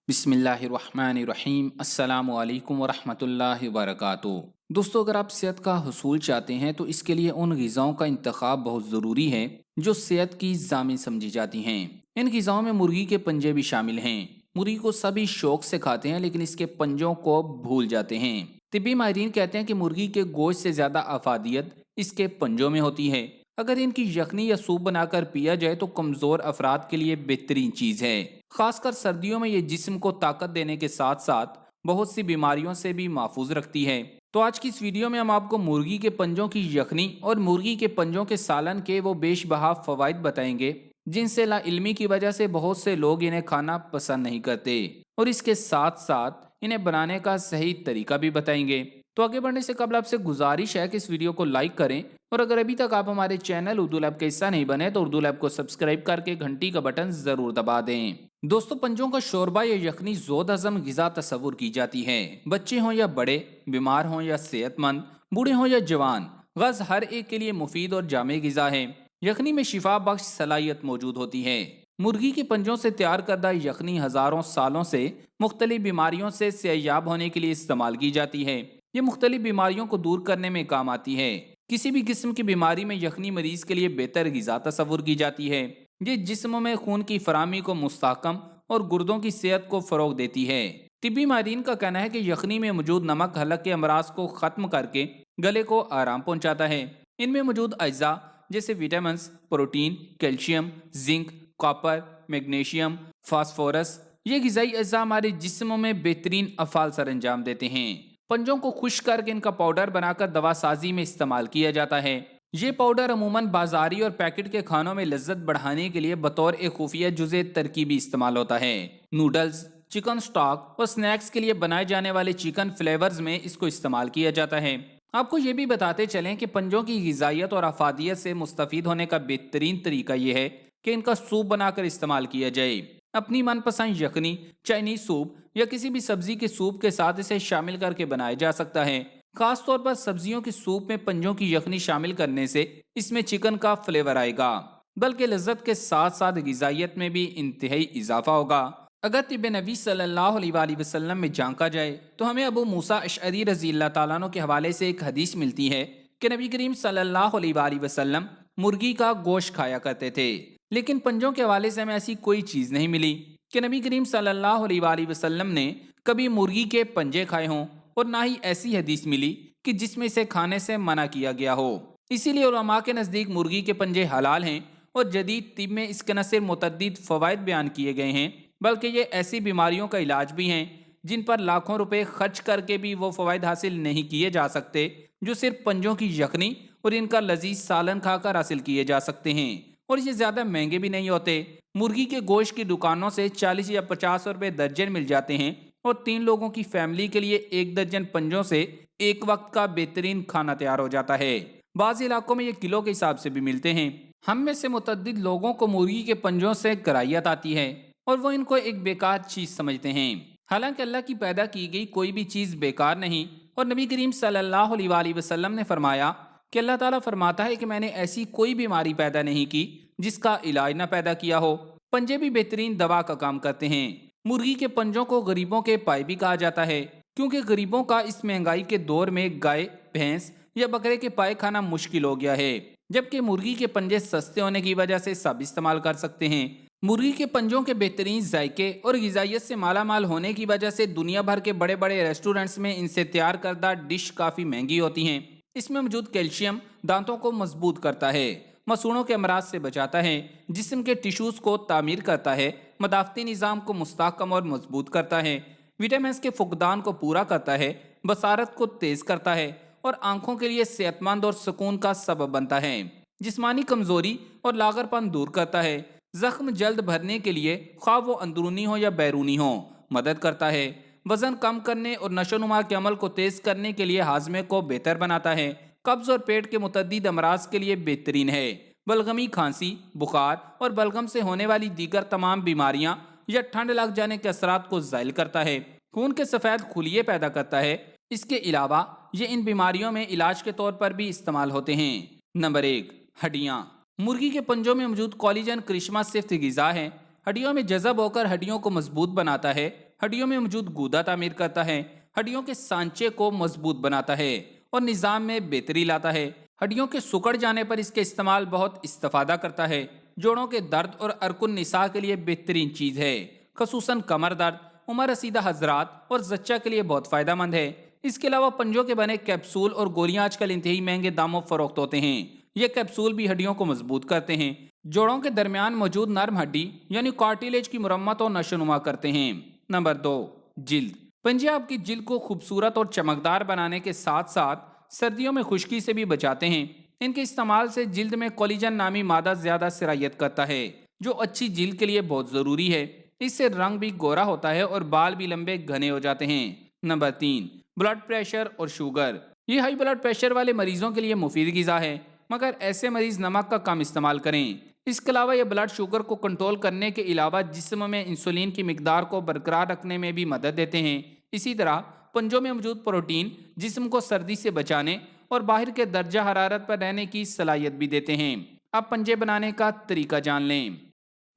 بسم اللہ الرحمن الرحیم السلام علیکم ورحمۃ اللہ وبرکاتہ۔ دوستو، اگر آپ صحت کا حصول چاہتے ہیں تو اس کے لیے ان غذاؤں کا انتخاب بہت ضروری ہے جو صحت کی ضامن سمجھی جاتی ہیں۔ ان غذاؤں میں مرغی کے پنجے بھی شامل ہیں۔ مرغی کو سبھی شوق سے کھاتے ہیں لیکن اس کے پنجوں کو بھول جاتے ہیں۔ طبی ماہرین کہتے ہیں کہ مرغی کے گوشت سے زیادہ افادیت اس کے پنجوں میں ہوتی ہے۔ اگر ان کی یخنی یا سوپ بنا کر پیا جائے تو کمزور افراد کے لیے بہترین چیز ہے۔ خاص کر سردیوں میں یہ جسم کو طاقت دینے کے ساتھ ساتھ بہت سی بیماریوں سے بھی محفوظ رکھتی ہے۔ تو آج کی اس ویڈیو میں ہم آپ کو مرغی کے پنجوں کی یخنی اور مرغی کے پنجوں کے سالن کے وہ بیش بہا فوائد بتائیں گے جن سے لا علمی کی وجہ سے بہت سے لوگ انہیں کھانا پسند نہیں کرتے، اور اس کے ساتھ ساتھ انہیں بنانے کا صحیح طریقہ بھی بتائیں گے۔ تو آگے بڑھنے سے قبل آپ سے گزارش ہے کہ اس ویڈیو کو لائک کریں، اور اگر ابھی تک آپ ہمارے چینل اردو لیب کا حصہ نہیں بنے تو اردو لیب کو سبسکرائب کر کے گھنٹی کا بٹن ضرور دبا دیں۔ دوستو، پنجوں کا شوربہ یا یخنی زود ہضم غذا تصور کی جاتی ہے۔ بچے ہوں یا بڑے، بیمار ہوں یا صحت مند، بوڑھے ہوں یا جوان، غرض ہر ایک کے لیے مفید اور جامع غذا ہے۔ یخنی میں شفا بخش صلاحیت موجود ہوتی ہے۔ مرغی کے پنجوں سے تیار کردہ یخنی ہزاروں سالوں سے مختلف بیماریوں سے صحتیاب ہونے کے لیے استعمال کی جاتی ہے۔ یہ مختلف بیماریوں کو دور کرنے میں کام آتی ہے۔ کسی بھی قسم کی بیماری میں یخنی مریض کے لیے بہتر غذا تصور کی جاتی ہے۔ یہ جسم میں خون کی فراہمی کو مستحکم اور گردوں کی صحت کو فروغ دیتی ہے۔ طبی ماہرین کا کہنا ہے کہ یخنی میں موجود نمک حلق کے امراض کو ختم کر کے گلے کو آرام پہنچاتا ہے۔ ان میں موجود اجزاء جیسے vitamins, protein, calcium, zinc, copper, magnesium, phosphorus, یہ غذائی اجزاء ہمارے جسم میں بہترین افعال سر انجام دیتے ہیں۔ پنجوں کو خشک کر کے ان کا پاؤڈر بنا کر دوا سازی میں استعمال کیا جاتا ہے۔ یہ پاؤڈر عموماً بازاری اور پیکٹ کے کھانوں میں لذت بڑھانے کے لیے بطور ایک خفیہ جزء ترکیبی استعمال ہوتا ہے۔ نوڈلز، چکن سٹاک اور سنیکس کے لیے بنائے جانے والے چکن فلیورز میں اس کو استعمال کیا جاتا ہے۔ آپ کو یہ بھی بتاتے چلیں کہ پنجوں کی غذائیت اور افادیت سے مستفید ہونے کا بہترین طریقہ یہ ہے کہ ان کا سوپ بنا کر استعمال کیا جائے۔ اپنی من پسند یخنی، چائنیز سوپ یا کسی بھی سبزی کے سوپ کے ساتھ اسے شامل کر کے بنایا جا سکتا ہے۔ خاص طور پر سبزیوں کے سوپ میں پنجوں کی یخنی شامل کرنے سے اس میں چکن کا فلیور آئے گا، بلکہ لذت کے ساتھ ساتھ غذائیت میں بھی انتہائی اضافہ ہوگا۔ اگر طب نبی صلی اللہ علیہ وآلہ وسلم میں جھانکا جائے تو ہمیں ابو موسیٰ اشعری رضی اللہ تعالیٰ عنہ کے حوالے سے ایک حدیث ملتی ہے کہ نبی کریم صلی اللہ علیہ وآلہ وسلم مرغی کا گوشت کھایا کرتے تھے، لیکن پنجوں کے حوالے سے ہمیں ایسی کوئی چیز نہیں ملی کہ نبی کریم صلی اللہ علیہ وآلہ وسلم نے کبھی مرغی کے پنجے کھائے ہوں، اور نہ ہی ایسی حدیث ملی کہ جس میں اسے کھانے سے منع کیا گیا ہو۔ اسی لیے علماء کے نزدیک مرغی کے پنجے حلال ہیں، اور جدید طب میں اس کے نہ صرف متعدد فوائد بیان کیے گئے ہیں بلکہ یہ ایسی بیماریوں کا علاج بھی ہیں جن پر لاکھوں روپے خرچ کر کے بھی وہ فوائد حاصل نہیں کیے جا سکتے جو صرف پنجوں کی یخنی اور ان کا لذیذ سالن کھا کر حاصل کیے جا سکتے ہیں، اور یہ زیادہ مہنگے بھی نہیں ہوتے۔ مرغی کے گوشت کی دکانوں سے 40 یا 50 روپے درجن مل جاتے ہیں، اور 3 لوگوں کی فیملی کے لیے 1 درجن پنجوں سے ایک وقت کا بہترین کھانا تیار ہو جاتا ہے۔ بعض علاقوں میں یہ کلو کے حساب سے بھی ملتے ہیں۔ ہم میں سے متعدد لوگوں کو مرغی کے پنجوں سے کراہیت آتی ہے اور وہ ان کو ایک بیکار چیز سمجھتے ہیں، حالانکہ اللہ کی پیدا کی گئی کوئی بھی چیز بیکار نہیں، اور نبی کریم صلی اللہ علیہ وآلہ وسلم نے فرمایا کہ اللہ تعالیٰ فرماتا ہے کہ میں نے ایسی کوئی بیماری پیدا نہیں کی جس کا علاج نہ پیدا کیا ہو۔ پنجے بھی بہترین دوا کا کام کرتے ہیں۔ مرغی کے پنجوں کو غریبوں کے پائے بھی کہا جاتا ہے، کیونکہ غریبوں کا اس مہنگائی کے دور میں گائے، بھینس یا بکرے کے پائے کھانا مشکل ہو گیا ہے، جبکہ مرغی کے پنجے سستے ہونے کی وجہ سے سب استعمال کر سکتے ہیں۔ مرغی کے پنجوں کے بہترین ذائقے اور غذائیت سے مالا مال ہونے کی وجہ سے دنیا بھر کے بڑے بڑے ریسٹورنٹس میں ان سے تیار کردہ ڈش کافی مہنگی ہوتی ہیں۔ اس میں موجود کیلشیم دانتوں کو مضبوط کرتا ہے، مسوڑوں کے امراض سے بچاتا ہے، جسم کے ٹیشوز کو تعمیر کرتا ہے، مدافعتی نظام کو مستحکم اور مضبوط کرتا ہے، وٹامنز کے فقدان کو پورا کرتا ہے، بصارت کو تیز کرتا ہے، اور آنکھوں کے لیے صحت مند اور سکون کا سبب بنتا ہے، جسمانی کمزوری اور لاغر پن دور کرتا ہے، زخم جلد بھرنے کے لیے خواہ وہ اندرونی ہو یا بیرونی ہو مدد کرتا ہے، وزن کم کرنے اور نشو و نما کے عمل کو تیز کرنے کے لیے ہاضمے کو بہتر بناتا ہے، قبض اور پیٹ کے متعدد امراض کے لیے بہترین ہے، بلغمی، کھانسی، بخار اور بلغم سے ہونے والی دیگر تمام بیماریاں یا ٹھنڈ لگ جانے کے اثرات کو زائل کرتا ہے، خون کے سفید خلیے پیدا کرتا ہے۔ اس کے علاوہ یہ ان بیماریوں میں علاج کے طور پر بھی استعمال ہوتے ہیں۔ نمبر 1، ہڈیاں۔ مرغی کے پنجوں میں موجود کولیجن کرشمہ صفت غذا ہے۔ ہڈیوں میں جذب ہو کر ہڈیوں کو مضبوط بناتا ہے۔ ہڈیوں میں موجود گودا تعمیر کرتا ہے، ہڈیوں کے سانچے کو مضبوط بناتا ہے اور نظام میں بہتری لاتا ہے۔ ہڈیوں کے سکڑ جانے پر اس کے استعمال بہت استفادہ کرتا ہے۔ جوڑوں کے درد اور ارکن نساء کے لیے بہترین چیز ہے، خصوصاً کمر درد، عمر رسیدہ حضرات اور زچہ کے لیے بہت فائدہ مند ہے۔ اس کے علاوہ پنجوں کے بنے کیپسول اور گولیاں آج کل انتہائی مہنگے داموں فروخت ہوتے ہیں۔ یہ کیپسول بھی ہڈیوں کو مضبوط کرتے ہیں، جوڑوں کے درمیان موجود نرم ہڈی یعنی کارٹیلیج کی مرمت اور نشو نما کرتے ہیں۔ نمبر 2، جلد۔ پنجے آپ کی جلد کو خوبصورت اور چمکدار بنانے کے ساتھ ساتھ سردیوں میں خشکی سے بھی بچاتے ہیں۔ ان کے استعمال سے جلد میں کولیجن نامی مادہ زیادہ سرایت کرتا ہے، جو اچھی جلد کے لیے بہت ضروری ہے۔ اس سے رنگ بھی گورا ہوتا ہے اور بال بھی لمبے گھنے ہو جاتے ہیں۔ نمبر 3، بلڈ پریشر اور شوگر۔ یہ ہائی بلڈ پریشر والے مریضوں کے لیے مفید غذا ہے، مگر ایسے مریض نمک کا کم استعمال کریں۔ اس کے علاوہ یہ بلڈ شوگر کو کنٹرول کرنے کے علاوہ جسم میں انسولین کی مقدار کو برقرار رکھنے میں بھی مدد دیتے ہیں۔ اسی طرح پنجوں میں موجود پروٹین جسم کو سردی سے بچانے اور باہر کے درجہ حرارت پر رہنے کی صلاحیت بھی دیتے ہیں۔ اب پنجے بنانے کا طریقہ جان لیں۔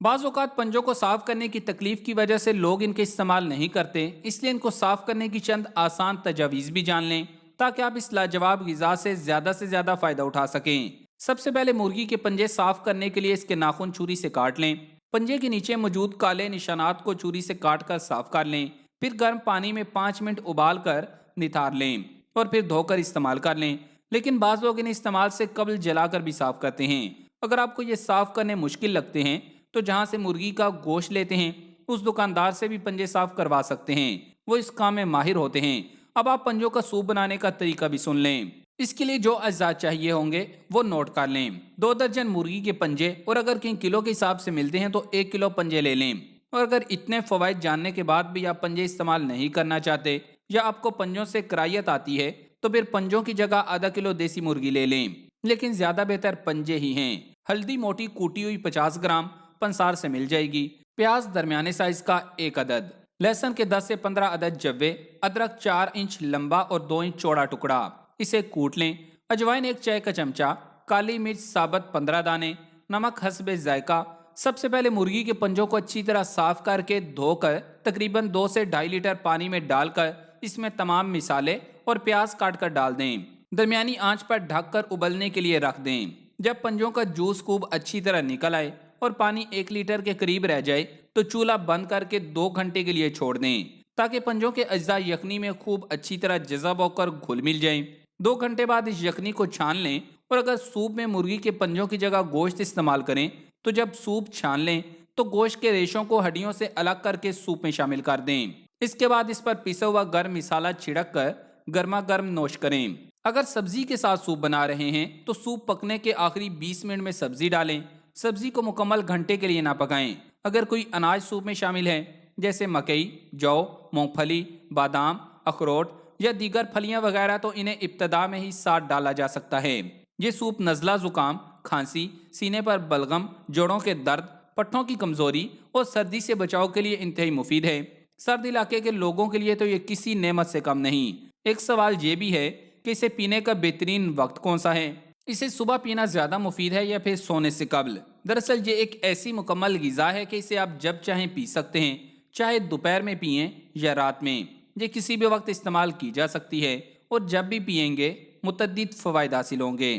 بعض اوقات پنجوں کو صاف کرنے کی تکلیف کی وجہ سے لوگ ان کے استعمال نہیں کرتے، اس لیے ان کو صاف کرنے کی چند آسان تجاویز بھی جان لیں تاکہ آپ اس لاجواب غذا سے زیادہ فائدہ اٹھا سکیں۔ سب سے پہلے مرغی کے پنجے صاف کرنے کے لیے اس کے ناخن چھری سے کاٹ لیں۔ پنجے کے نیچے موجود کالے نشانات کو چھری سے کاٹ کر صاف کر لیں۔ پھر گرم پانی میں 5 منٹ ابال کر نتھار لیں اور پھر دھو کر استعمال کر لیں، لیکن بعض لوگ انہیں استعمال سے قبل جلا کر بھی صاف کرتے ہیں۔ اگر آپ کو یہ صاف کرنے مشکل لگتے ہیں تو جہاں سے مرغی کا گوشت لیتے ہیں اس دکاندار سے بھی پنجے صاف کروا سکتے ہیں، وہ اس کام میں ماہر ہوتے ہیں۔ اب آپ پنجوں کا سوپ بنانے کا طریقہ بھی سن لیں۔ اس کے لیے جو اجزاء چاہیے ہوں گے وہ نوٹ کر لیں۔ 2 درجن مرغی کے پنجے، اور اگر کہیں کلو کے حساب سے ملتے ہیں تو 1 کلو پنجے لے لیں۔ اور اگر اتنے فوائد جاننے کے بعد بھی آپ پنجے استعمال نہیں کرنا چاہتے یا آپ کو پنجوں سے کراہیت آتی ہے تو پھر پنجوں کی جگہ آدھا کلو دیسی مرغی لے لیں، لیکن زیادہ بہتر پنجے ہی ہیں۔ ہلدی موٹی کوٹی ہوئی 50 گرام پنسار سے مل جائے گی۔ پیاز درمیانے سائز کا 1 عدد، لہسن کے 10 سے 15 عدد جوے، ادرک 4 انچ لمبا اور 2 انچ چوڑا ٹکڑا، اسے کوٹ لیں۔ اجوائن 1 چائے کا چمچہ، کالی مرچ ثابت 15 دانے، نمک حسب ذائقہ۔ سب سے پہلے مرغی کے پنجوں کو اچھی طرح صاف کر کے دھو کر تقریباً 2 سے 2.5 لیٹر پانی میں ڈال کر اس میں تمام مسالے اور پیاز کاٹ کر ڈال دیں۔ درمیانی آنچ پر ڈھک کر ابلنے کے لیے رکھ دیں۔ جب پنجوں کا جوس خوب اچھی طرح نکل آئے اور پانی 1 لیٹر کے قریب رہ جائے تو چولہا بند کر کے 2 گھنٹے کے لیے چھوڑ دیں تاکہ پنجوں کے اجزاء یخنی میں خوب اچھی طرح جذب ہو کر گھل مل جائیں۔ 2 گھنٹے بعد اس یخنی کو چھان لیں، اور اگر سوپ میں مرغی کے پنجوں کی جگہ گوشت استعمال کریں تو جب سوپ چھان لیں تو گوشت کے ریشوں کو ہڈیوں سے الگ کر کے سوپ میں شامل کر دیں۔ اس کے بعد اس پر پسا ہوا گرم مسالہ چھڑک کر گرما گرم نوش کریں۔ اگر سبزی کے ساتھ سوپ بنا رہے ہیں تو سوپ پکنے کے آخری 20 منٹ میں سبزی ڈالیں۔ سبزی کو مکمل گھنٹے کے لیے نہ پکائیں۔ اگر کوئی اناج سوپ میں شامل ہے جیسے مکئی، جو، مونگ پھلی، بادام، اخروٹ یا دیگر پھلیاں وغیرہ تو انہیں ابتدا میں ہی ساتھ ڈالا جا سکتا ہے۔ یہ سوپ نزلہ، زکام، کھانسی، سینے پر بلغم، جوڑوں کے درد، پٹھوں کی کمزوری اور سردی سے بچاؤ کے لیے انتہائی مفید ہے۔ سرد علاقے کے لوگوں کے لیے تو یہ کسی نعمت سے کم نہیں۔ ایک سوال یہ بھی ہے کہ اسے پینے کا بہترین وقت کون سا ہے؟ اسے صبح پینا زیادہ مفید ہے یا پھر سونے سے قبل؟ دراصل یہ ایک ایسی مکمل غذا ہے کہ اسے آپ جب چاہیں پی سکتے ہیں، چاہے دوپہر میں پئیں یا رات میں۔ یہ کسی بھی وقت استعمال کی جا سکتی ہے اور جب بھی پئیں گے متعدد فوائد حاصل ہوں گے۔